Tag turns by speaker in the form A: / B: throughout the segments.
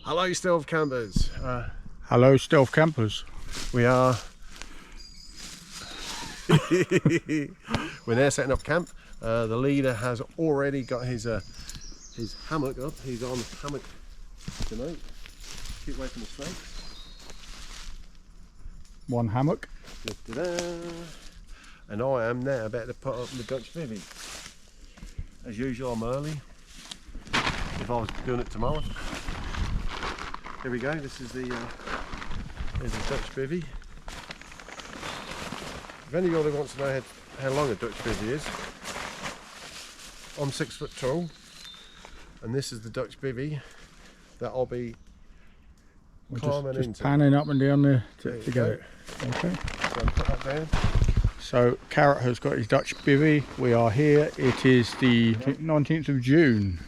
A: Hello stealth campers.
B: Hello stealth campers.
A: We are we're now setting up camp. The leader has already got his hammock up. He's on hammock tonight. Keep away from the snakes.
B: One hammock.
A: And I am now about to put up the Dutch bivvy. As usual, I'm early. If I was doing it tomorrow. Here we go. This is the Dutch bivvy. If anybody wants to know how long a Dutch bivvy is, I'm 6 foot tall, and this is the Dutch bivvy that I'll be climbing
B: just
A: into.
B: panning up and down there to get it. Okay.
A: So put that down.
B: So Carrot has got his Dutch bivvy. We are here. It is the 19th of June.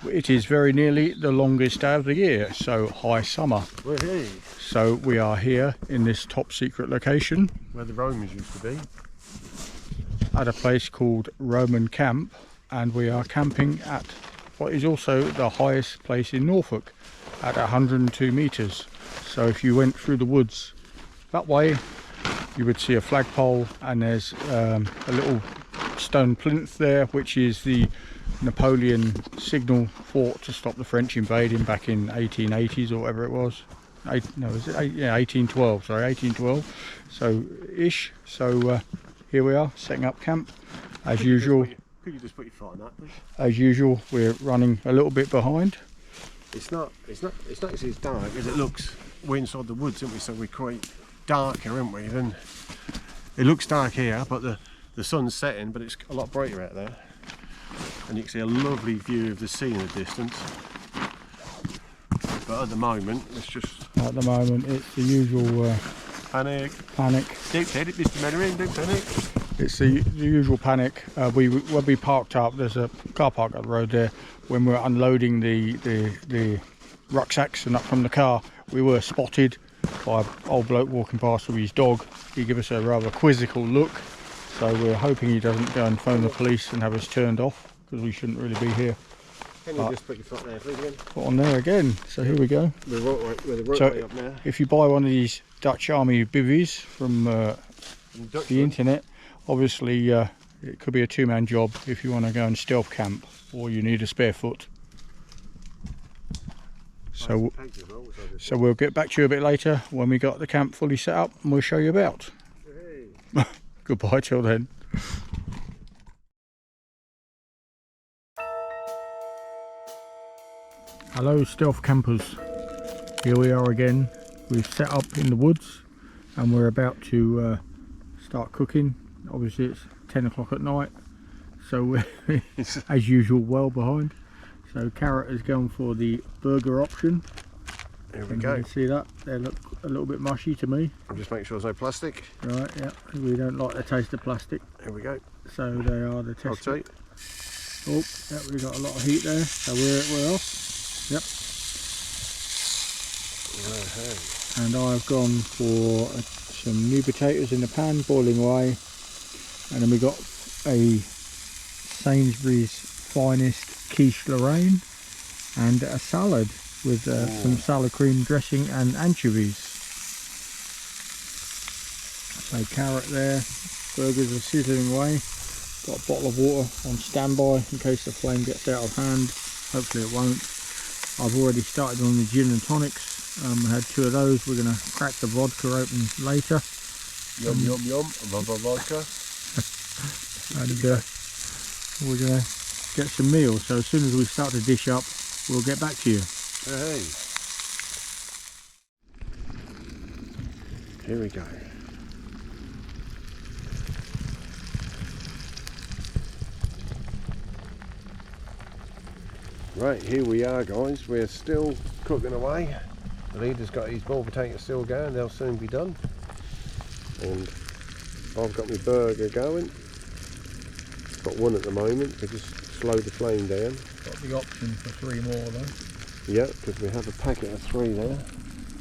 B: It is very nearly the longest day of the year, so high summer.
A: We're here.
B: So we are here in this top secret location
A: Where the Romans used to be.
B: at a place called Roman Camp, and we are camping at what is also the highest place in Norfolk at 102 metres. So if you went through the woods that way, you would see a flagpole, and there's a little stone plinth there, which is the Napoleon signal fort to stop the French invading back in 1880s or whatever it was. No, was it? Yeah, 1812. Sorry, 1812. So ish. So here we are setting up camp as usual.
A: Could you just put your foot on that, please?
B: As usual, we're running a little bit behind.
A: It's not as dark as it looks. We're inside the woods, aren't we? So we're quite darker, aren't we? Then it looks dark here, but the sun's setting, but it's a lot brighter out there. And you can see a lovely view of the sea in the distance. But at the moment, it's just...
B: At the moment, it's the usual
A: panic.
B: Don't
A: panic, Mr. Mainwaring, don't panic.
B: It's the usual panic. When we parked up, there's a car park up the road there. When we were unloading the rucksacks and up from the car, we were spotted by an old bloke walking past with his dog. He gave us a rather quizzical look. So we're hoping he doesn't go and phone the police and have us turned off, because we shouldn't really be here.
A: Can you just put your foot there, please, again?
B: Put on there again. So here we go.
A: We're the rope up now.
B: If you buy one of these Dutch Army bivvies from the internet, obviously it could be a two-man job if you want to go and stealth camp, or you need a spare foot. So we'll get back to you a bit later when we got the camp fully set up, and we'll show you about. Hey. Goodbye till then. Hello stealth campers. Here we are again. We've set up in the woods and we're about to start cooking. Obviously it's 10 o'clock at night, so we're as usual well behind. So Carrot has gone for the burger option.
A: Here we go.
B: You can see that they look a little bit mushy to me.
A: I'll just make sure there's no plastic.
B: Right, yeah, we don't like the taste of plastic.
A: Here we go.
B: So they are the test.
A: I'll take.
B: Oh, yeah, we've got a lot of heat there. So we're off. Yep.
A: Okay.
B: And I've gone for some new potatoes in the pan, boiling away. And then we got a Sainsbury's finest quiche Lorraine and a salad with some salad cream dressing and anchovies. So Carrot there, burgers are sizzling away. Got a bottle of water on standby in case the flame gets out of hand. Hopefully it won't. I've already started on the gin and tonics. I had 2 of those. We're going to crack the vodka open later.
A: Yum yum yum, vodka.
B: And we're going to get some meals. So as soon as we start to dish up, we'll get back to you.
A: Hey. Here we go. Right, here we are guys, we're still cooking away. The leader's got his boiled potatoes still going, they'll soon be done. And I've got my burger going. Got one at the moment, we just slow the flame down.
B: Got the option for 3 more though.
A: Yeah, because we have a packet of 3 there,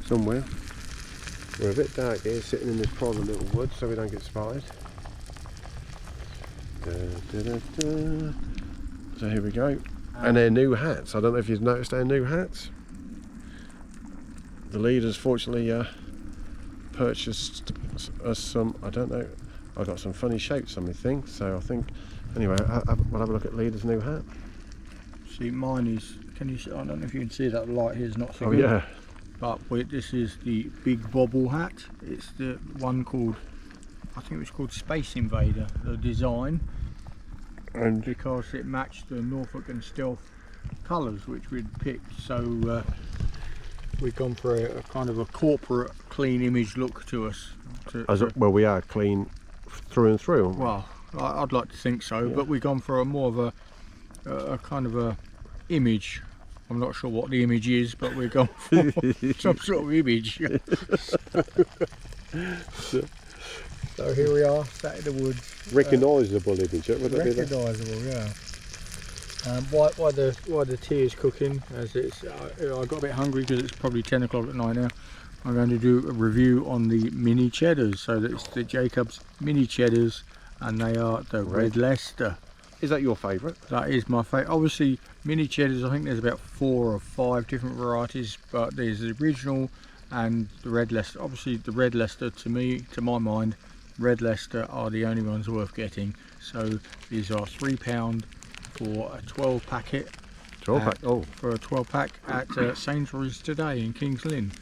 A: somewhere. We're a bit dark here, sitting in this private little wood so we don't get spotted. So here we go. And their new hats. I don't know if you've noticed their new hats. the leaders fortunately purchased us some, I don't know, I got some funny shapes on my thing, so I think, anyway, we'll have a look at Leader's new hat.
B: See, mine is, can you see, I don't know if you can see that, the light here is not so
A: Oh
B: good.
A: yeah.
B: But this is the big bobble hat. It's the one called, I think it was called Space Invader, the design.
A: And
B: because it matched the Norfolk and Stealth colours which we'd picked, so we've gone for a kind of a corporate clean image look to us.
A: Well, we are clean through and through.
B: Well, I'd like to think so,
A: yeah.
B: but we've gone for a more of a kind of a image. I'm not sure what the image is, but we've gone for some sort of image. So here we are, sat in the woods.
A: Recognisable image, would it be that?
B: Recognisable, yeah. While the tea is cooking, as it's, I got a bit hungry because it's probably 10 o'clock at night now. I'm going to do a review on the mini cheddars. So that's the Jacobs mini cheddars, and they are the Red Leicester.
A: Is that your favourite?
B: That is my favourite. Obviously, mini cheddars, I think there's about 4 or 5 different varieties, but there's the original and the Red Leicester. Obviously, the Red Leicester, to my mind, Red Leicester are the only ones worth getting. So these are £3 for a 12 packet.
A: 12 pack? Oh.
B: For a 12 pack at Sainsbury's today in Kings Lynn.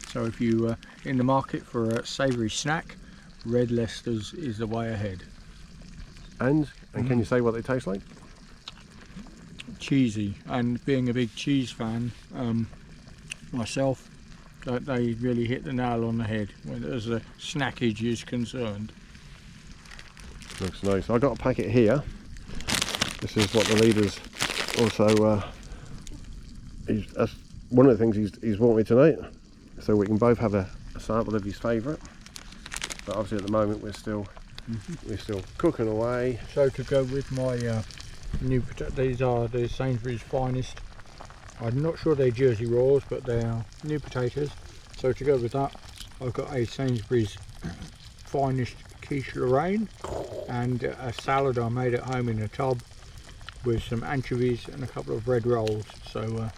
B: So if you in the market for a savoury snack, Red Leicester's is the way ahead.
A: And can you say what they taste like?
B: Cheesy, and being a big cheese fan myself, they really hit the nail on the head as the snackage is concerned.
A: Looks nice. I got a packet here. This is what the leaders also. That's one of the things he's brought me tonight, so we can both have a sample of his favourite. But obviously at the moment we're still cooking away.
B: So to go with my new potato, these are the Sainsbury's finest. I'm not sure they're Jersey Royals, but they are new potatoes. So to go with that, I've got a Sainsbury's finest quiche Lorraine and a salad I made at home in a tub with some anchovies and a couple of bread rolls. So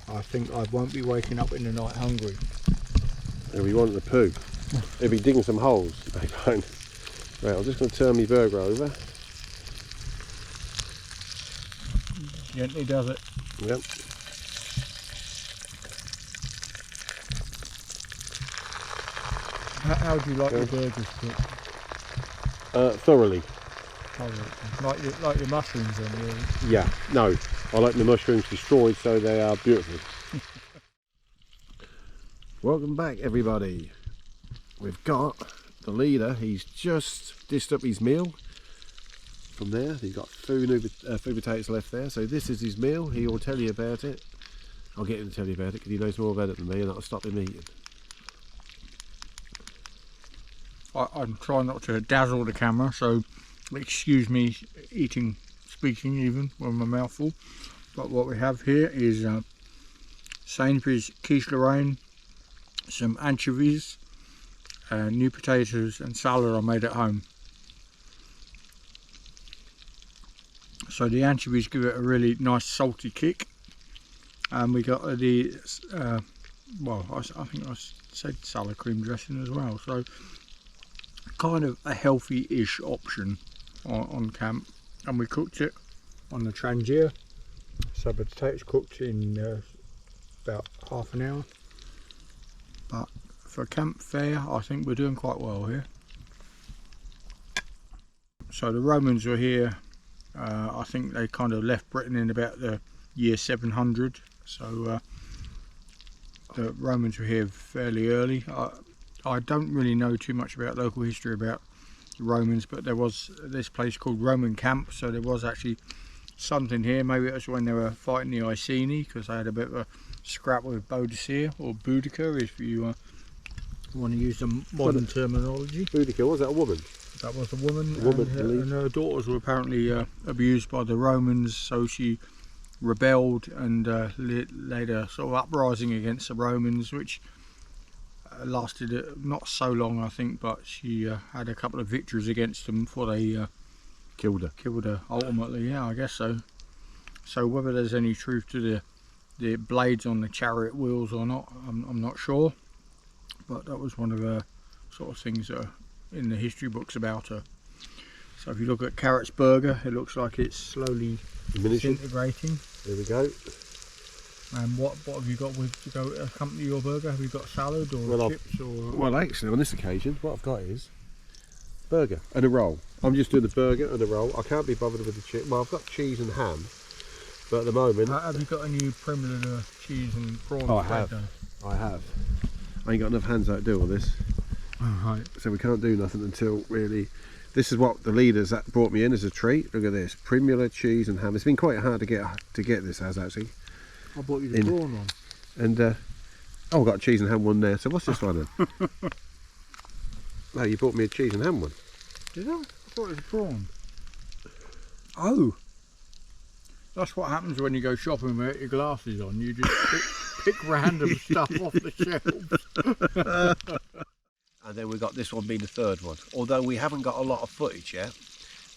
B: I think I won't be waking up in the night hungry.
A: He'll be wanting to poo. He'll be digging some holes. Right, I'm just going to turn my burger over.
B: Gently does it.
A: Yep.
B: How do you like your burgers cooked?
A: Thoroughly.
B: Like your mushrooms then, really?
A: Yeah, no. I like the mushrooms destroyed, so they are beautiful. Welcome back, everybody. We've got the leader. He's just dished up his meal from there. He's got food potatoes left there. So this is his meal. He will tell you about it. I'll get him to tell you about it because he knows more about it than me, and that'll stop him eating.
B: I'm trying not to dazzle the camera, so excuse me speaking even with my mouth full. But what we have here is Sainsbury's quiche Lorraine, some anchovies, new potatoes and salad I made at home. So the anchovies give it a really nice salty kick, and we got the well, I think I said salad cream dressing as well, so kind of a healthy-ish option on camp. And we cooked it on the Trangier, so the potatoes cooked in about half an hour. But for camp fare, I think we're doing quite well here. So the Romans were here, I think they kind of left Britain in about the year 700, so the Romans were here fairly early. I don't really know too much about local history about the Romans, but there was this place called Roman Camp, so there was actually something here. Maybe it was when they were fighting the Iceni, because they had a bit of a scrap with Boadicea, or Boudica if you want to use the modern terminology.
A: Boudica, was that a woman?
B: That was a woman, and her daughters were apparently abused by the Romans, so she rebelled and led a sort of uprising against the Romans, which lasted not so long, I think, but she had a couple of victories against them before they killed her ultimately. Yeah, I guess so. So whether there's any truth to the blades on the chariot wheels or not. I'm not sure, but that was one of the sort of things that are in the history books about her. So if you look at Carrot's burger, it looks like it's slowly disintegrating.
A: There we go.
B: And what have you got with to go accompany your burger? Have you got salad or chips or?
A: Well, actually, on this occasion, what I've got is burger and a roll. I'm just doing the burger and a roll. I can't be bothered with the chip. Well, I've got cheese and ham, but at the moment,
B: Have you got a new Premier cheese and prawn?
A: Oh, I have. I have. I ain't got enough hands out to do all this.
B: Oh, right.
A: So we can't do nothing until really. This is what the leaders that brought me in as a treat. Look at this, Primula cheese and ham. It's been quite hard to get this as actually.
B: I bought you the prawn one.
A: And oh, I've got a cheese and ham one there. So what's this one then? No, you bought me a cheese and ham one.
B: Did I? I thought it was a prawn. Oh, that's what happens when you go shopping without your glasses on. You just pick random stuff off the shelves.
A: And then we've got this one being the third one. Although we haven't got a lot of footage yet.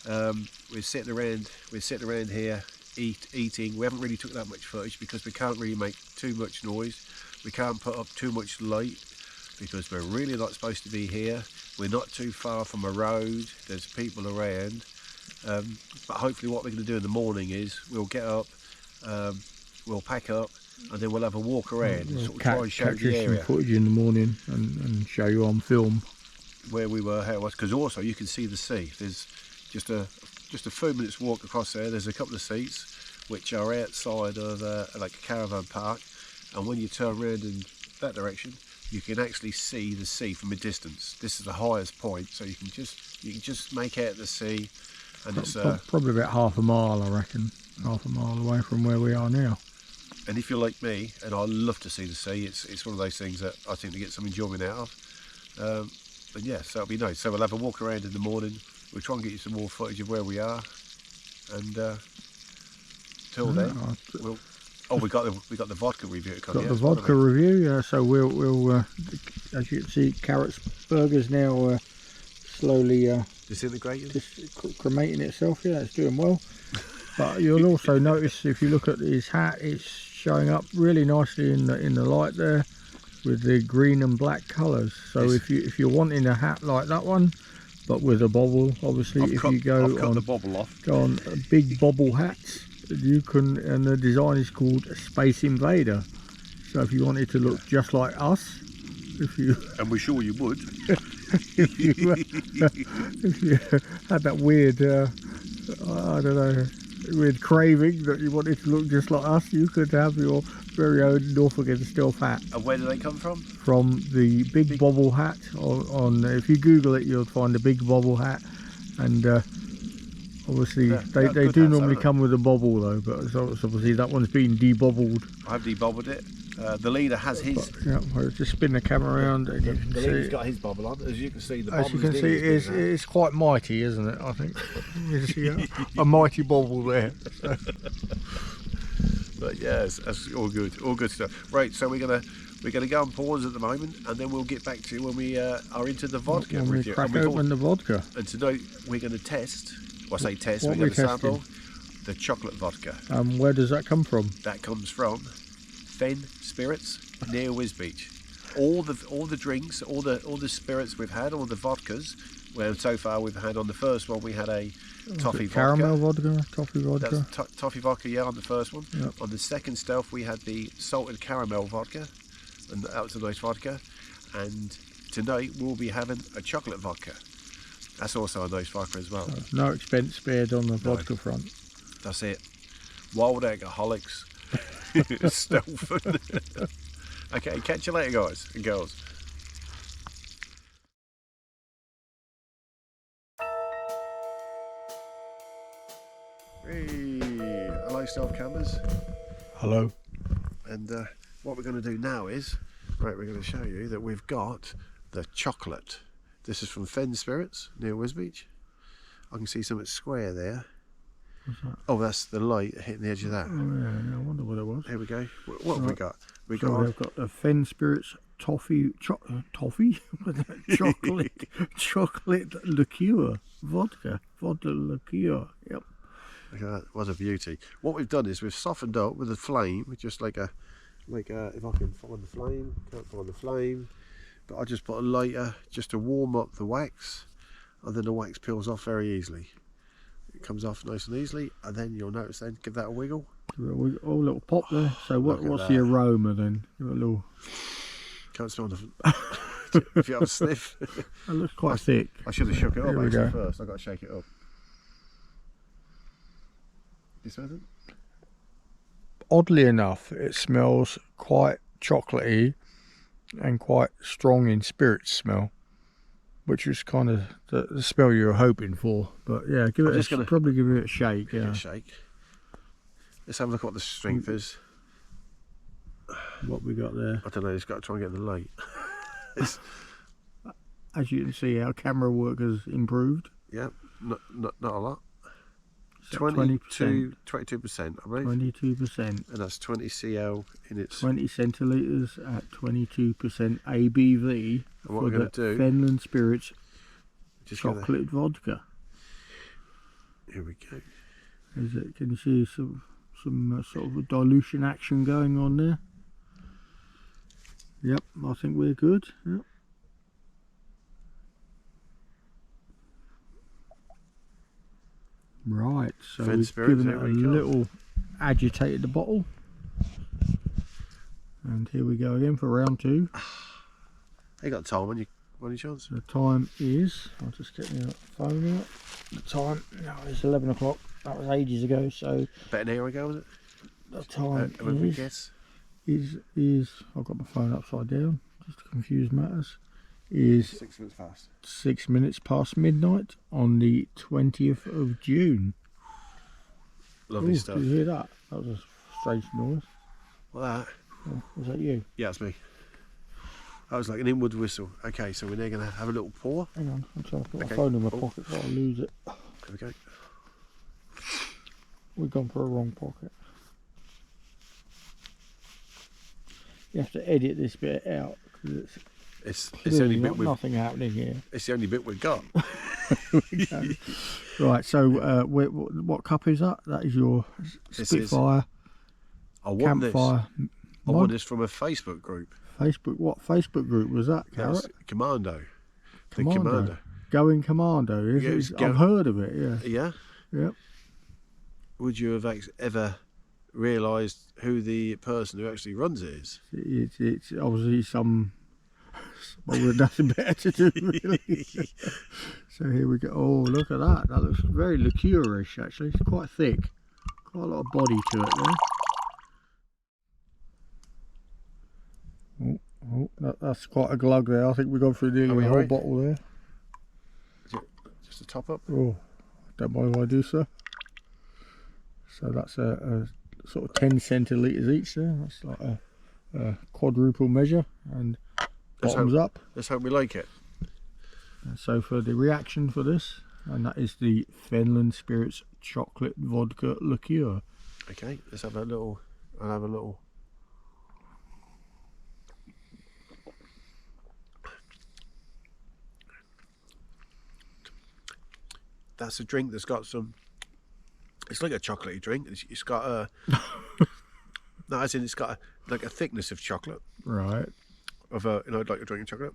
A: We're sitting around here eating. We haven't really took that much footage because we can't really make too much noise. We can't put up too much light because we're really not supposed to be here. We're not too far from a road. There's people around. But hopefully what we're going to do in the morning is we'll get up, we'll pack up, and then we'll have a walk around and sort of try and show the area.
B: Some footage in the morning and show you on film
A: where we were, how it was, because also you can see the sea. There's just a few minutes walk across there. There's a couple of seats which are outside of like a caravan park, and when you turn around in that direction, you can actually see the sea from a distance. This is the highest point, so you can just make out the sea, and it's
B: probably about half a mile, I reckon, half a mile away from where we are now.
A: And if you're like me, and I love to see the sea, it's one of those things that I think to get some enjoyment out of. And yeah, so it'll be nice. So we'll have a walk around in the morning. We'll try and get you some more footage of where we are. And till then, we got the vodka review to come.
B: Got the vodka review, yeah. So we'll as you can see, Carrot's burger's now slowly
A: disintegrating,
B: cremating itself. Yeah, it's doing well. But you'll also notice if you look at his hat, it's showing up really nicely in the light there with the green and black colours. So if you're wanting a hat like that one, but with a bobble, obviously, I've cut
A: the bobble off.
B: Go on big bobble hats. You can, and the design is called Space Invader. So if you wanted to look just like us,
A: and we're sure you would,
B: if you had that weird, I don't know, weird craving that you wanted to look just like us, you could have your very own Norfolk and Stealth hat.
A: And where do they come from?
B: From the big bobble hat. On if you Google it, you'll find the big bobble hat, and obviously they do normally come with a bobble though, but obviously that one's been debobbled.
A: I've debobbled it. The leader has his.
B: Yeah, I'll just spin the camera around. And
A: the leader's got his bobble on. As you can see,
B: it's quite mighty, isn't it? I think you see a mighty bobble there. So.
A: But yeah, that's all good stuff. Right, so we're gonna go on pause at the moment, and then we'll get back to when we are into the vodka.
B: When we crack open the vodka.
A: And tonight we're going to test. Well, I say test. We're going to sample the chocolate vodka.
B: Where does that come from?
A: That comes from Fen Spirits near Wisbeach. All the drinks, all the spirits we've had, all the vodkas. Well, so far we've had on the first one we had a toffee vodka.
B: Caramel vodka, toffee vodka.
A: That's toffee vodka, yeah, on the first one.
B: Yep.
A: On the second stealth we had the salted caramel vodka, and that was a nice vodka. And tonight we'll be having a chocolate vodka. That's also a nice vodka as well.
B: So no expense spared on the vodka front.
A: That's it. Wild alcoholics. Stealth. Okay, catch you later, guys and girls. Hey, hello Stealth cameras.
B: Hello.
A: And what we're going to do now is, we're going to show you that we've got the chocolate. This is from Fen Spirits near Wisbeach. I can see something square there.
B: What's that?
A: Oh, that's the light hitting the edge of that.
B: Oh yeah, I wonder what it was.
A: Here we go. What have we got?
B: We've got the Fen Spirits toffee chocolate liqueur vodka liqueur. Yep.
A: Look at that, what a beauty. What we've done is we've softened up with the flame, with just like a, if I can find the flame, can't find the flame, but I just put a lighter just to warm up the wax, and then the wax peels off very easily. It comes off nice and easily, and then you'll notice then, give that a wiggle.
B: Oh, little pop there. So what's
A: that.
B: the aroma then? Give it a little...
A: Can't smell nothing. If you have a sniff.
B: It looks quite thick.
A: I should have shook it up
B: Here we
A: actually
B: go.
A: first. I've got to shake it up. You smell it?
B: Oddly enough, it smells quite chocolatey and quite strong in spirit smell, which is kind of the smell you were hoping for. But yeah, probably give it a shake.
A: Give it
B: Yeah.
A: a shake. Let's have a look at what the strength is.
B: What we got there.
A: I don't know, it's got to try and get the light.
B: As you can see, our camera work has improved.
A: Yeah, not a lot.
B: 20%.
A: 22%, I believe.
B: 22%.
A: And that's 20 cl in its...
B: 20 centilitres at 22% ABV
A: And what
B: for
A: we're
B: the
A: going to do...
B: Finland Spirits
A: Just
B: chocolate vodka.
A: Here we go.
B: Can you see some sort of a dilution action going on there? Yep, I think we're good. Yep. Right, so
A: Finland
B: we've
A: Spirits,
B: given it a
A: here we go.
B: little agitated the bottle. And here we go again for round two.
A: You got time on your chance?
B: The time is, I'll just get my phone out. The time, no, it's 11 o'clock. That was ages ago, so
A: About an hour ago, was it?
B: the time
A: Would we guess?
B: is, I've got my phone upside down, just to confuse matters, is
A: 6 minutes past.
B: 6 minutes past midnight on the 20th of June.
A: Lovely
B: Ooh,
A: stuff.
B: Did you hear that? That was a strange noise.
A: What that?
B: Oh, was that you?
A: Yeah, it's me. That was like an inward whistle. Okay, so we're now going to have a little pour.
B: Hang on, I'm trying to put
A: Okay.
B: my phone in my
A: Oh.
B: pocket so I'll lose it.
A: There we go.
B: We've gone for a wrong pocket. You have to edit this bit out because
A: It's the
B: clearly
A: only bit
B: nothing happening here.
A: It's the only bit we've got.
B: Right, so what cup is that? That is your
A: This
B: Spitfire
A: I won this.
B: Campfire
A: I won
B: mod.
A: this from a Facebook group.
B: Facebook. What Facebook group was that?
A: That was
B: Carrot?
A: Commando. The
B: Commando.
A: Commando.
B: Going Commando.
A: Yeah, it was
B: I've heard of it. Yeah.
A: Yeah.
B: Yep.
A: Would you have ever realised who the person who actually runs it is?
B: It's obviously some. Well, with nothing better to do, really. So here we go. Oh, look at that. That looks very liqueurish, actually. It's quite thick. Quite a lot of body to it there. Oh, that's quite a glug there. I think we've gone through nearly
A: we
B: the whole
A: right?
B: bottle there.
A: Is it just a top up?
B: Oh, don't mind if I do so. So that's a sort of 10 centilitres each there. That's like a quadruple measure and bottoms up.
A: Let's hope we like it.
B: And so for the reaction for this, and that is the Finland Spirits chocolate vodka liqueur.
A: Okay, let's have a little. I'll have a little. That's a drink that's got some. It's like a chocolatey drink. It's got a. No, as in it's got like a thickness of chocolate.
B: Right.
A: Of a, like a drink of chocolate.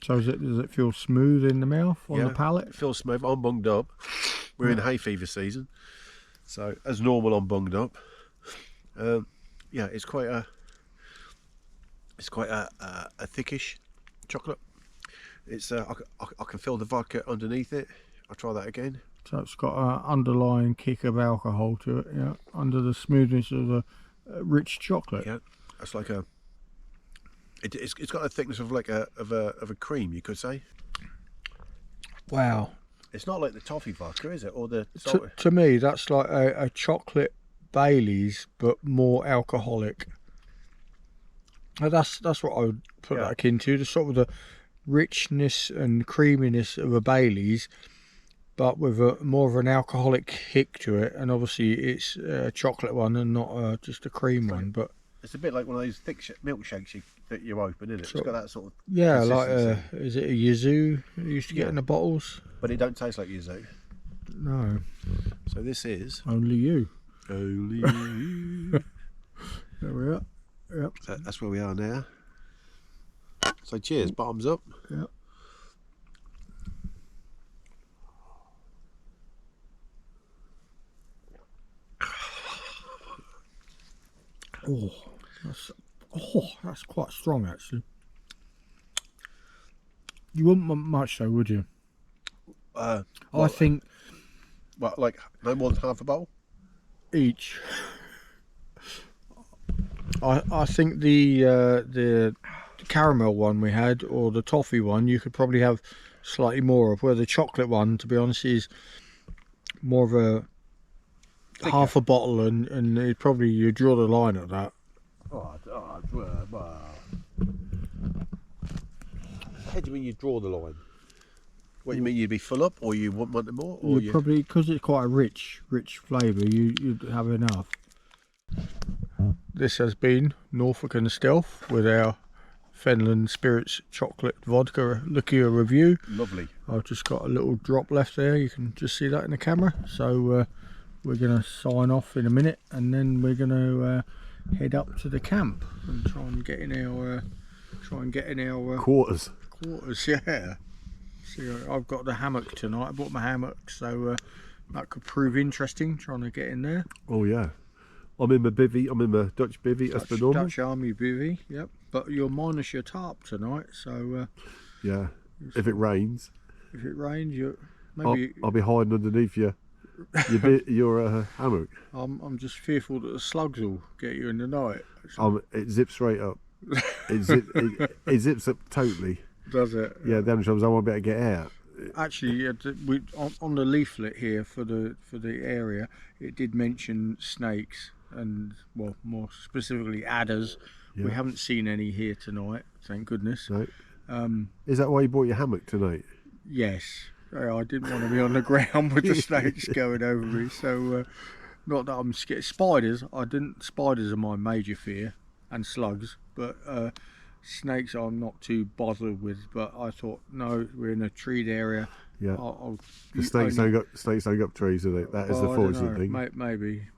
B: So does it feel smooth in the mouth, on the palate?
A: It feels smooth. I'm bunged up. We're in hay fever season, so as normal, I'm bunged up. Yeah, it's quite a thickish chocolate. It's I can feel the vodka underneath it. I'll try that again.
B: So it's got an underlying kick of alcohol to it, yeah, under the smoothness of the rich chocolate.
A: Yeah, that's like a. It's got a thickness of like a cream, you could say.
B: Wow.
A: It's not like the toffee vodka, is it? Or the
B: to me, that's like a chocolate Baileys, but more alcoholic. And that's what I would put that akin to. The sort of the richness and creaminess of a Baileys, but with a more of an alcoholic kick to it. And obviously, it's a chocolate one and not just a cream one. But
A: it's a bit like one of those thick milkshakes that you open, isn't it? It's got that sort of
B: like
A: consistency.
B: is it a yuzu you used to get in the bottles?
A: But it don't taste like yuzu.
B: No.
A: So this is
B: Only you.
A: only you.
B: There we are. Yep.
A: So that's where we are now. So cheers, bottoms up.
B: Yep. That's quite strong actually. You wouldn't want much though, would you? I think
A: What, like no more than half a bowl?
B: each. I think the caramel one we had, or the toffee one, you could probably have slightly more of. Where the chocolate one, to be honest, is more of a
A: Thicker.
B: half a bottle, and it probably you draw the line at that.
A: Well. How do you mean you draw the line? What, you mean you'd be full up, or you wouldn't want more? Or
B: You probably, because it's quite a rich flavour, you'd have enough. This has been Norfolk and Stealth with our Fenland Spirits Chocolate Vodka Liqueur review.
A: Lovely.
B: I've just got a little drop left there, you can just see that in the camera. So we're going to sign off in a minute, and then we're going to head up to the camp and try and get in our
A: Quarters.
B: yeah. See, I've got the hammock tonight. I bought my hammock, so that could prove interesting, trying to get in there.
A: Oh yeah. I'm in my bivvy. I'm in my Dutch bivvy. That's the normal.
B: Dutch Army bivvy, yep. But you're minus your tarp tonight, so
A: Yeah. If it rains,
B: if it rains, you maybe.
A: I'll be hiding underneath your hammock.
B: I'm just fearful that the slugs will get you in the night.
A: It zips straight up. It zips up totally.
B: Does it?
A: Yeah. Them times I won't be able to get out.
B: Actually, we on the leaflet here for the area, it did mention snakes and, well, more specifically adders.
A: Yeah.
B: We haven't seen any here tonight, thank goodness.
A: No. Is that why you bought your hammock tonight?
B: Yes, I didn't want to be on the ground with the snakes going over me. So, not that I'm scared. Spiders, spiders are my major fear, and slugs. But snakes, I'm not too bothered with. But I thought, no, we're in a treed area.
A: Yeah. The snakes don't go up trees, do they? That is the fortunate thing.
B: Maybe,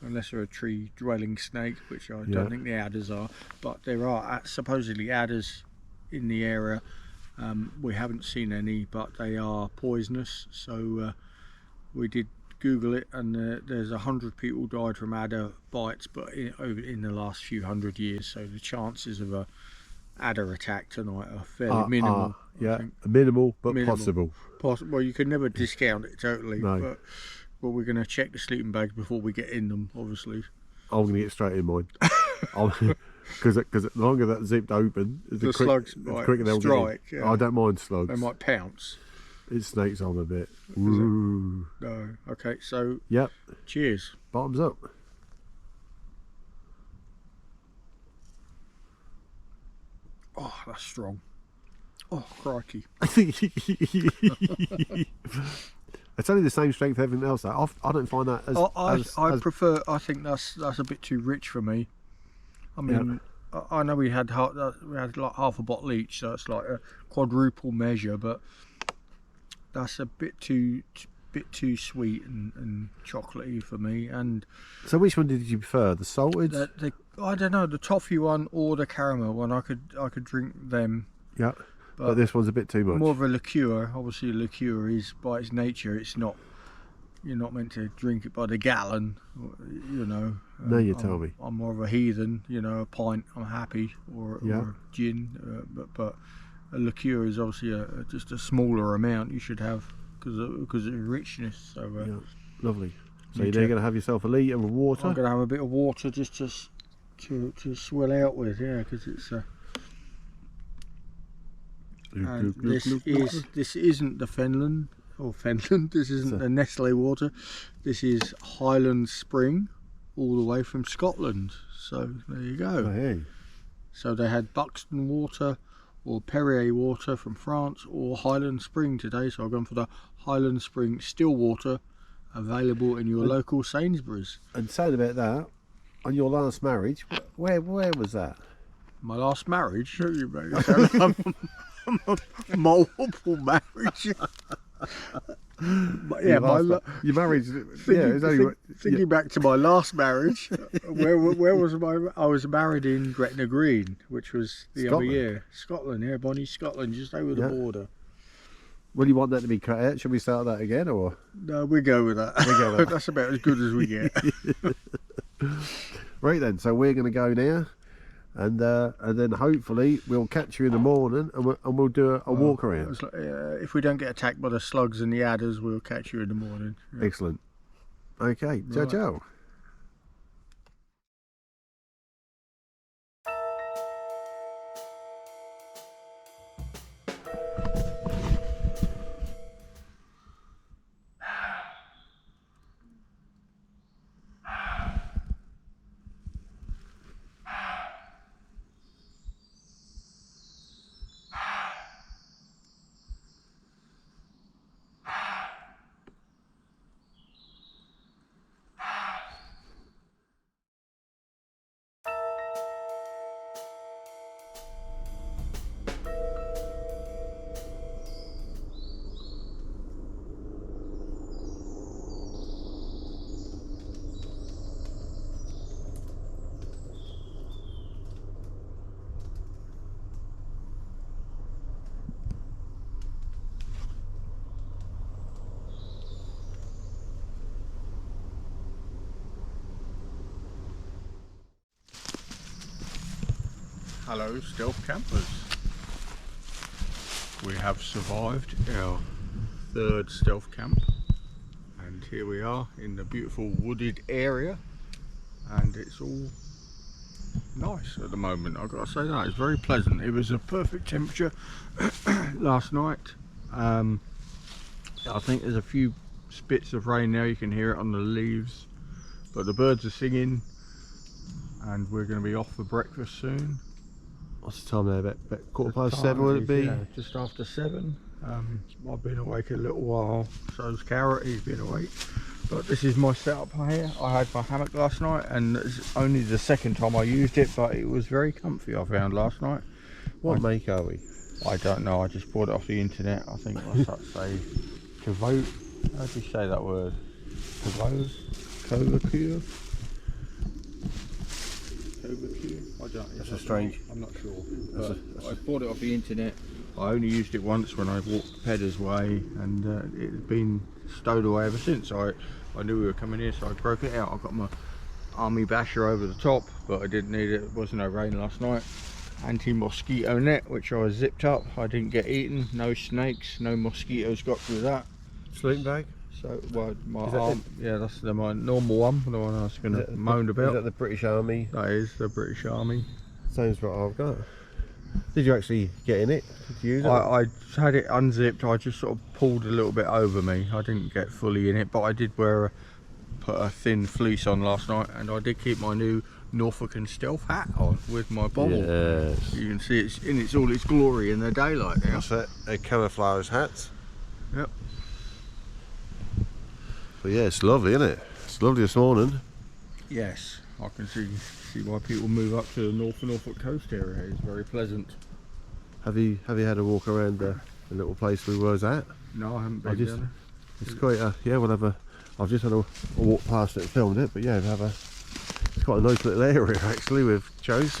B: unless they're a tree-dwelling snake, which I don't think the adders are. But there are supposedly adders in the area. We haven't seen any, but they are poisonous. So we did Google it, and there's 100 people died from adder bites, but in the last few hundred years. So the chances of a adder attack tonight are fairly minimal.
A: Minimal, but possible.
B: Well, you can never discount it totally.
A: No.
B: But we're going to check the sleeping bags before we get in them, obviously.
A: I'm going to get straight in mine. Because the longer that's zipped open, the
B: slugs
A: quicker they'll
B: strike.
A: get in.
B: Yeah.
A: I don't mind slugs.
B: They might pounce.
A: It snakes on a bit. Ooh.
B: No. Okay, so
A: Yep.
B: Cheers.
A: Bottoms up.
B: Oh, that's strong. Oh, crikey.
A: It's only the same strength everything else. I don't find that as
B: prefer. I think that's a bit too rich for me. I mean, I know we had like half a bottle each, so it's like a quadruple measure, but that's a bit too sweet and chocolatey for me. And
A: so, which one did you prefer? The salted?
B: I don't know, the toffee one or the caramel one. I could drink them.
A: Yeah. But this one's a bit too much.
B: More of a liqueur. Obviously, a liqueur is, by its nature, it's not. You're not meant to drink it by the gallon, you know.
A: No, you tell me.
B: I'm more of a heathen, you know. A pint, I'm happy, or gin. But a liqueur is obviously just a smaller amount you should have because of the richness. So
A: lovely. So you're going to have yourself a litre of water.
B: I'm going to have a bit of water just to swill out with, yeah, because it's. And this isn't the Fenland. This isn't the Nestle water. This is Highland Spring, all the way from Scotland. So there you go.
A: Oh, hey.
B: So they had Buxton water or Perrier water from France or Highland Spring today. So I've gone for the Highland Spring still water, available in your local Sainsbury's.
A: And saying about that, on your last marriage, where was that?
B: My last marriage? Multiple marriage.
A: Yeah, you married.
B: Thinking back to my last marriage, where was I was married in Gretna Green, which was the other year. Scotland, yeah, Bonnie, Scotland, just over the border.
A: Will you want that to be cut out? Should we start that again, or?
B: No, we go with that. We go with that. That's about as good as we get.
A: Right then, so we're going to go now, and then hopefully we'll catch you in the morning, and we'll do a walk around.
B: If we don't get attacked by the slugs and the adders, we'll catch you in the morning. Yeah.
A: Excellent. Okay, ciao ciao.
B: Hello, stealth campers. We have survived our third stealth camp, and here we are in the beautiful wooded area, and it's all nice at the moment. I've got to say that it's very pleasant. It was a perfect temperature last night. I think there's a few spits of rain now, you can hear it on the leaves, but the birds are singing, and we're going to be off for breakfast soon.
A: What's the time now? About 7:15 would it be?
B: Yeah, just after 7. I've been awake a little while, so's Carrot, he's been awake. But this is my setup here. I had my hammock last night, and it's only the second time I used it, but it was very comfy, I found, last night.
A: What make are we?
B: I don't know, I just bought it off the internet. I think what's that say? Kavo, how do you say that word? Kovacure? I don't.
A: That's a strange.
B: I'm not sure. I bought it off the internet. I only used it once when I walked Pedder's Way, and it had been stowed away ever since. I knew we were coming here, so I broke it out. I got my army basher over the top, but I didn't need it. There was no rain last night. Anti-mosquito net, which I zipped up. I didn't get eaten. No snakes. No mosquitoes got through that.
A: Sleeping bag.
B: So, well, my arm, yeah, that's my normal one, the one I was going to moan about.
A: Is that the British Army?
B: That is the British Army.
A: Sounds what I've got. Did you actually get in it? Did you use it?
B: I had it unzipped. I just sort of pulled a little bit over me. I didn't get fully in it, but I did put a thin fleece on last night, and I did keep my new Norfolk and stealth hat on with my bobble.
A: Yes.
B: You can see it's in all its glory in the daylight now.
A: What's that? A camouflage hat.
B: Yep.
A: But yeah, it's lovely, isn't it? It's lovely this morning.
B: Yes, I can see why people move up to the Norfolk coast area. It's very pleasant.
A: Have you had a walk around the little place we was at?
B: No, I haven't been there.
A: It's quite yeah, we'll have a. I've just had a walk past it and filmed it, but yeah, it's quite a nice little area actually we've chose.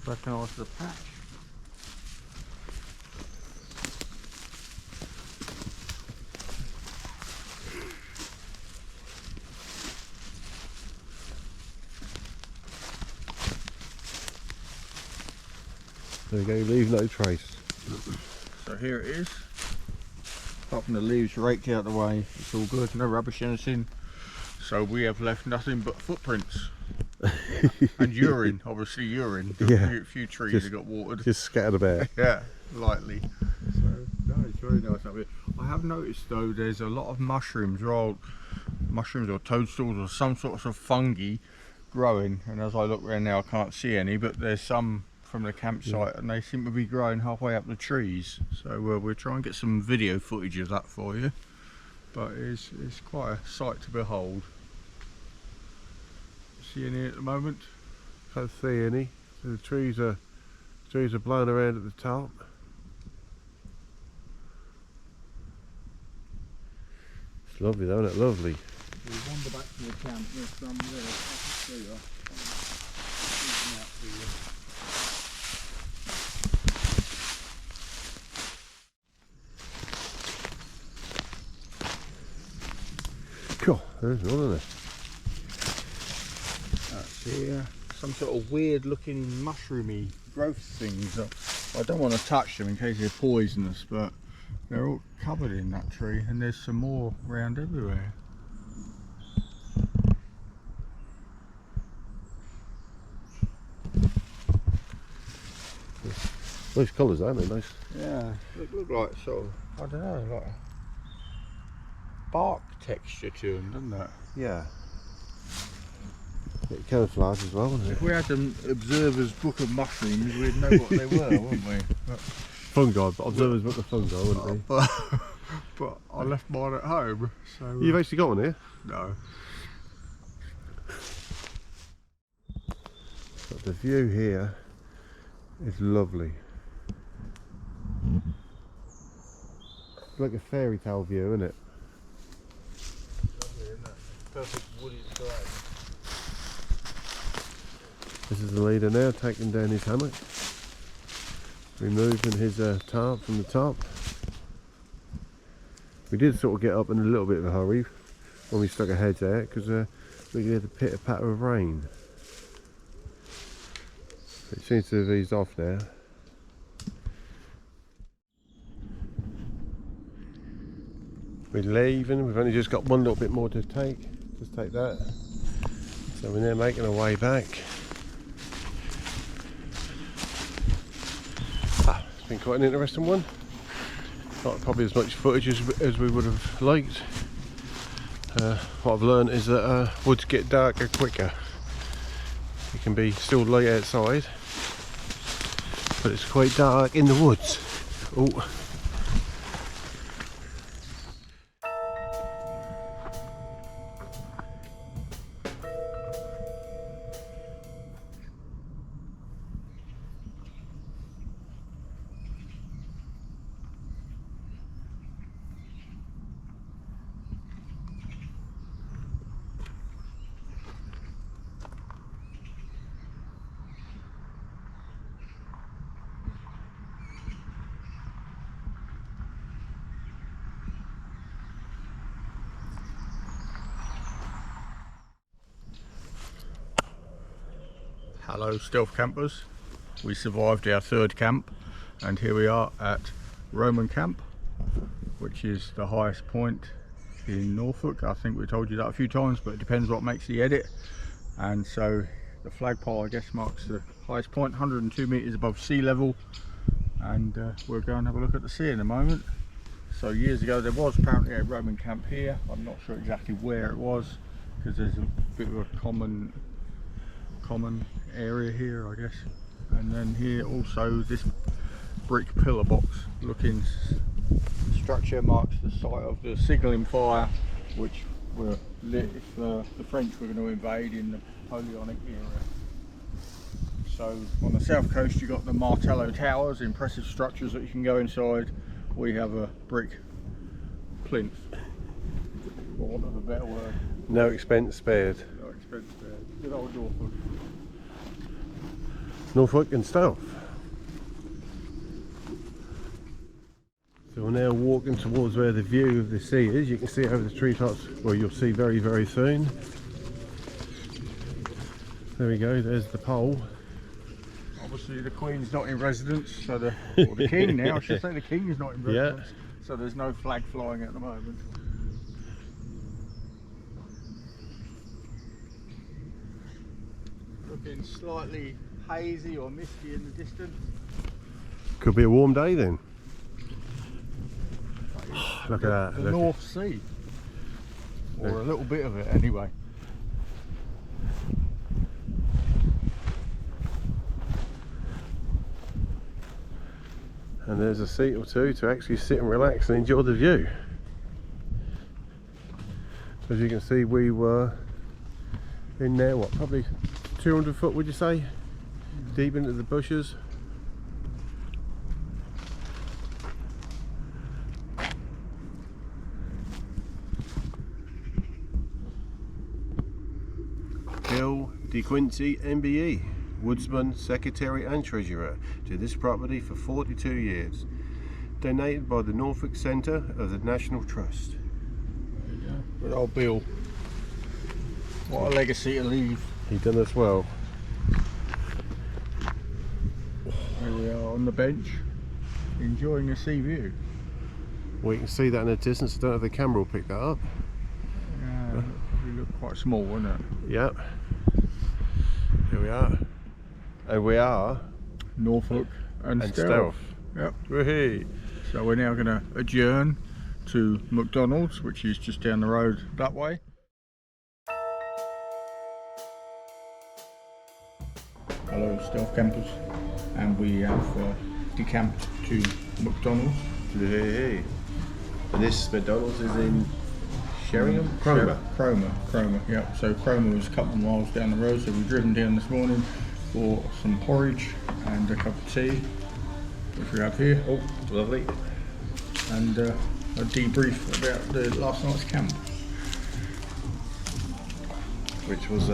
B: Recognise the patch.
A: There you go, leave no trace.
B: So here it is. Apart from the leaves raked out the way, it's all good, no rubbish anything. So we have left nothing but footprints. And urine, obviously urine.
A: Yeah.
B: A few trees that got watered.
A: Just scattered about.
B: Yeah, lightly. So no, it's very nice up here. I have noticed though there's a lot of mushrooms or toadstools or some sorts of fungi growing, and as I look around now I can't see any, but there's some from the campsite, and they seem to be growing halfway up the trees. So we'll try and get some video footage of that for you. But it's quite a sight to behold. See any at the moment?
A: Can't see any. So the trees are blowing around at the top. It's lovely though, isn't it? Lovely.
B: We'll wander back to the camp. There's some there. I can see you. Out for you.
A: Cool, there's one of them.
B: That's here. Some sort of weird looking mushroomy growth things. I don't want to touch them in case they're poisonous, but they're all covered in that tree, and there's some more around everywhere.
A: Nice colours, aren't they? Nice.
B: Yeah, look like sort of, I don't know, like a bark texture to them, doesn't it?
A: Yeah. Bit camouflage as well, isn't it?
B: If we had an observer's book of mushrooms, we'd know what they were, wouldn't we?
A: Fungi, but observers want the fungi, wouldn't they?
B: But I left mine at home, so...
A: You've actually got one here?
B: No.
A: But the view here is lovely. It's like a fairy tale view, isn't it?
B: Lovely, isn't it? Perfect wooded terrain.
A: This is the leader now, taking down his hammock, removing his tarp from the top. We did sort of get up in a little bit of a hurry when we stuck our heads out, because we could hear the pitter patter of rain. It seems to have eased off now. We're leaving, we've only just got one little bit more to take, just take that. So we're now making our way back. It's been quite an interesting one. Not probably as much footage as we would have liked. What I've learned is that woods get darker quicker. It can be still light outside, but it's quite dark in the woods. Oh.
B: Hello stealth campers, we survived our third camp and here we are at Roman Camp, which is the highest point in Norfolk. I think we told you that a few times, but it depends what makes the edit. And so the flagpole, I guess, marks the highest point, 102 metres above sea level, and we'll go and have a look at the sea in a moment. So years ago there was apparently a Roman camp here. I'm not sure exactly where it was, because there's a bit of a common area here, I guess. And then here also this brick pillar box looking structure marks the site of the signalling fire, which were lit if the French were going to invade in the Napoleonic era. So on the south coast you've got the Martello Towers, impressive structures that you can go inside. We have a brick plinth, for want of a better word.
A: No expense spared.
B: No expense spared. Good old Norfolk.
A: Norfolk and stealth. So we're now walking towards where the view of the sea is. You can see over the treetops, well, you'll see very, very soon. There we go, there's the pole.
B: Obviously the Queen's not in residence, so or the King now, I should say the King is not in residence, so there's no flag flying at the moment. Looking slightly hazy or misty in the distance.
A: Could be a warm day then. Look at that.
B: The North Sea. Or a little bit of it anyway.
A: And there's a seat or two to actually sit and relax and enjoy the view. As you can see, we were in there, what, probably 200 foot, would you say? Deep into the bushes. Bill De Quincy, MBE, Woodsman, Secretary and Treasurer to this property for 42 years. Donated by the Norfolk Centre of the National Trust.
B: There you go. Good old Bill. What a legacy to leave.
A: He done us well.
B: Here we are on the bench, enjoying the sea view.
A: We can see that in the distance. I don't know if the camera will pick that up.
B: Yeah, probably look quite small, wouldn't it?
A: Yep. Here we are. And we are
B: Norfolk and Stealth. Yep.
A: Woohoo.
B: So we're now going to adjourn to McDonald's, which is just down the road that way. Hello Stealth campers, and we have decamped to McDonald's.
A: Hey. And this McDonald's is in Sheringham?
B: Cromer, yeah. So Cromer was a couple of miles down the road, so we've driven down this morning for some porridge and a cup of tea, which we have here.
A: Oh, lovely.
B: And a debrief about the last night's camp.
A: Which was,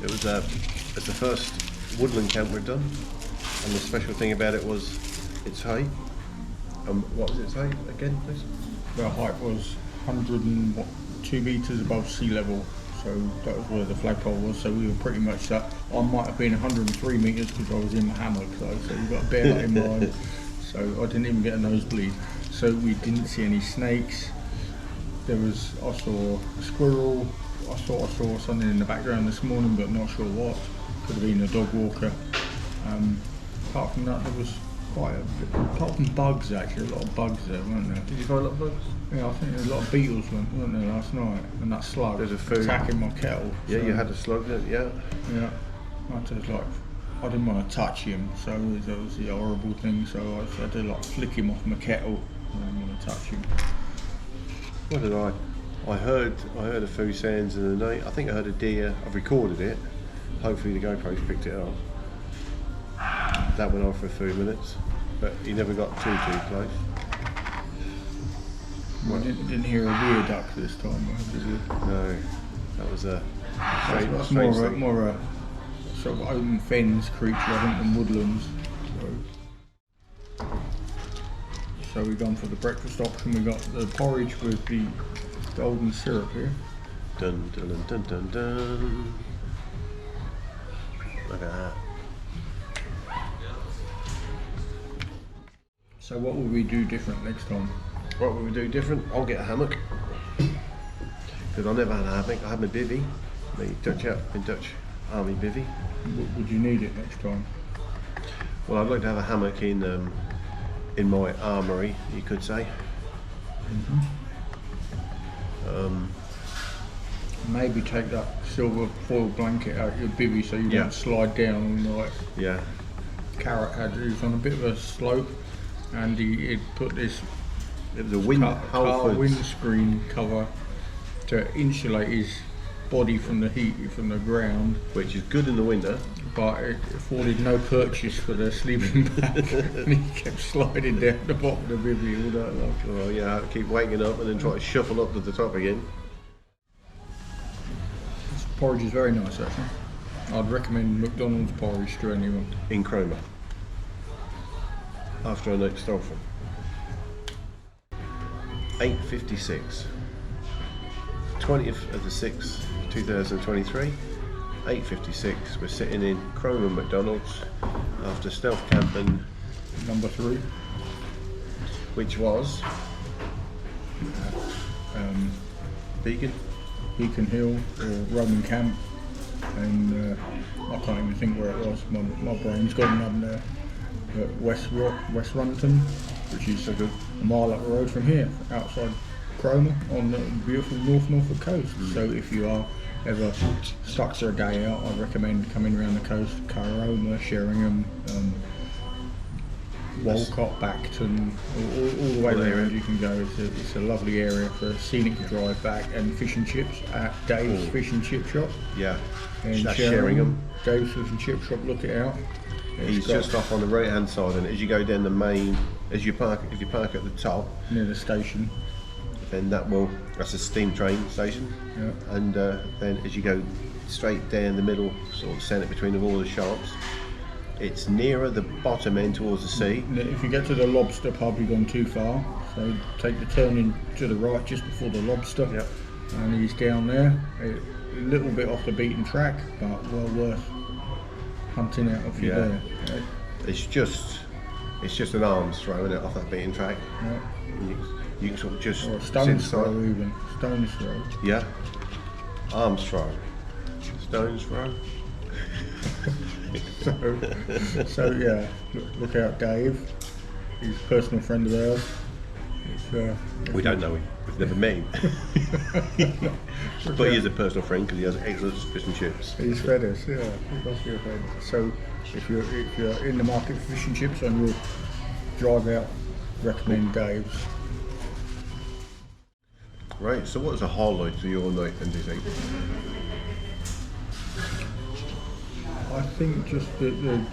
A: it's the first woodland camp we've done. And the special thing about it was its height. What was its height again, please?
B: The height was 102 metres above sea level, so that was where the flagpole was. So we were pretty much that. I might have been 103 metres because I was in my hammock, so you've got to bear that in mind. So I didn't even get a nosebleed. So we didn't see any snakes. I saw a squirrel. I saw something in the background this morning, but not sure what. Could have been a dog walker. Apart from that, there was quite a bit, apart from bugs actually, a lot of bugs there, weren't there?
A: Did you find a lot of bugs?
B: Yeah, I think there were a lot of beetles, weren't there, last night? And that slug
A: There's a food
B: attacking my kettle.
A: Yeah,
B: so,
A: you had a slug, didn't you?
B: Yeah. I didn't want to touch him, so that was the horrible thing, so I had to like flick him off my kettle. I didn't want to touch him.
A: What did I heard a few sounds in the night. I think I heard a deer. I've recorded it. Hopefully the GoPro's picked it up. That went on for a few minutes, but he never got too close.
B: Well, didn't hear a rear duck this time, did you?
A: No, that was a
B: That's
A: strange
B: more
A: thing.
B: a sort of open fens creature, I think, than woodlands. So we've gone for the breakfast option. We got the porridge with the golden syrup here.
A: Dun dun dun dun dun dun. Look at that.
B: So what will we do different next time?
A: What will we do different? I'll get a hammock. Because I never had a hammock. I had my bivvy. The Dutch Army bivvy.
B: Would you need it next time?
A: Well, I'd like to have a hammock in my armoury, you could say.
B: Maybe take that silver foil blanket out your bivvy so you don't slide down all night.
A: Yeah.
B: Carrot he was on a bit of a slope, and he'd put this
A: It was a
B: car windscreen cover to insulate his body from the heat from the ground,
A: which is good in the winter,
B: but it afforded no purchase for the sleeping bag. And he kept sliding down the bottom of the bivvy all that long.
A: Well, yeah, I had to keep waking up and then try to shuffle up to the top again.
B: This porridge is very nice actually. I'd recommend McDonald's porridge to anyone.
A: In Cromer. After a night's dolphin. 8:56. 20th of the 6th, 2023. 8:56. We're sitting in Cromer McDonald's after stealth camping
B: Number 3.
A: which was
B: Beacon Hill or Roman Camp, and I can't even think where it was. My brain's gone up there. West Runton, which is a mile up the road from here, outside Cromer on the beautiful Norfolk coast. So if you are ever stuck for a day out, I recommend coming around the coast, Cromer, Sheringham, Walcott, Backton, all the way around you can go. It's a lovely area for a scenic drive back, and fish and chips at Dave's Fish and Chip Shop.
A: Yeah,
B: And
A: that's Sheringham.
B: Dave's Fish and Chip Shop, look it out.
A: He's just off on the right hand side, and as you go down the main, if you park at the top
B: near the station,
A: then that's a steam train station.
B: Yeah.
A: And then as you go straight down the middle, sort of centre between all the shops, it's nearer the bottom end towards the sea.
B: If you get to the Lobster pub, you've gone too far. So take the turn in to the right just before the Lobster.
A: Yep.
B: And he's down there, a little bit off the beaten track, but well worth hunting out if you're there. Yeah.
A: It's just an arm's throw, isn't it, off that beaten track.
B: Yeah.
A: You can sort of just
B: Or a stone's
A: sit
B: throw
A: aside.
B: even. Stone's throw.
A: Yeah. Arms throw. Stone's throw.
B: So yeah, look out, Dave. He's a personal friend of ours.
A: We don't know him. We've never met him. But he is a personal friend because he has excellent fish and chips.
B: He's fed us, yeah. He must be a friend. So if you're in the market for fish and chips on your drive out, recommend Dave's.
A: Right, so what's a highlight to your night then, do you think?
B: I think just the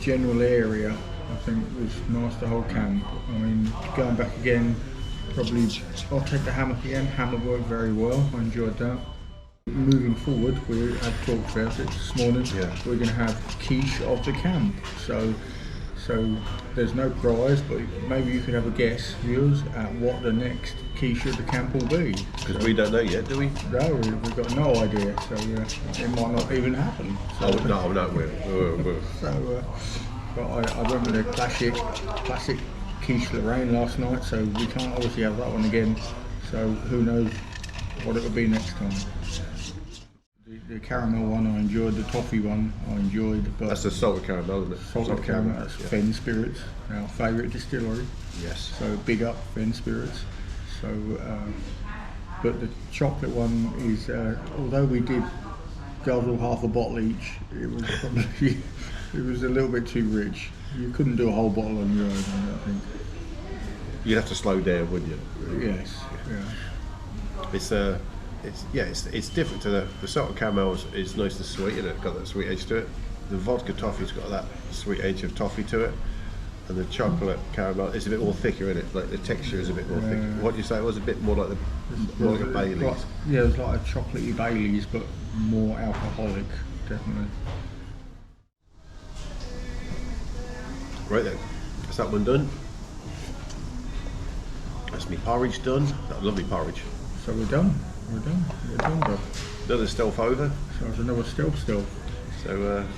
B: general area, I think was nice, the whole camp. I mean, going back again, probably I'll take the hammock again. Hammock worked very well, I enjoyed that. Moving forward, we had talked about it this morning, we're going to have quiche of the camp. So there's no prize, but maybe you could have a guess, viewers, at what the next quiche of the camp will be.
A: Because we don't know yet, do we?
B: No, we've got no idea, so it might not even happen. So,
A: Oh, no, we'll.
B: So, but I went with a classic quiche Lorraine last night, so we can't obviously have that one again. So who knows what it will be next time. The caramel one I enjoyed, the toffee one I enjoyed, but
A: That's the salted caramel, isn't it?
B: salted caramel, that's Fen Spirits, our favourite distillery.
A: Yes.
B: So big up Fen Spirits. So, but the chocolate one is, although we did guzzle half a bottle each, it was probably it was a little bit too rich. You couldn't do a whole bottle on your own, I think.
A: You'd have to slow down, wouldn't you?
B: Yes. Yeah.
A: It's different to the salted caramel is nice and sweet, and it's got that sweet edge to it. The vodka toffee's got that sweet edge of toffee to it, and the chocolate caramel is a bit more thicker in it. Like the texture is a bit more thick. What do you say? It was a bit more like more like a Baileys.
B: Yeah, it was like a chocolatey Baileys, but more alcoholic, definitely.
A: Right then, that's that one done. That's me porridge done. That lovely porridge.
B: So we're done, bro.
A: Another stealth over.
B: So it's another stealth.
A: So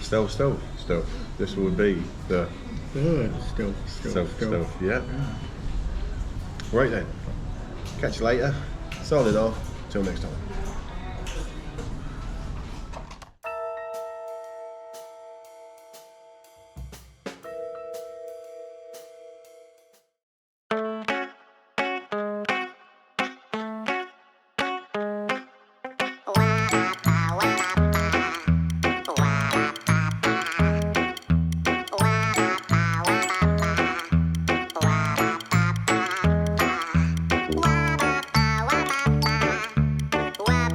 A: stealth. This will be the
B: Third
A: stealth. Yeah. Right then. Catch you later. Signing off. Till next time.
C: Wow.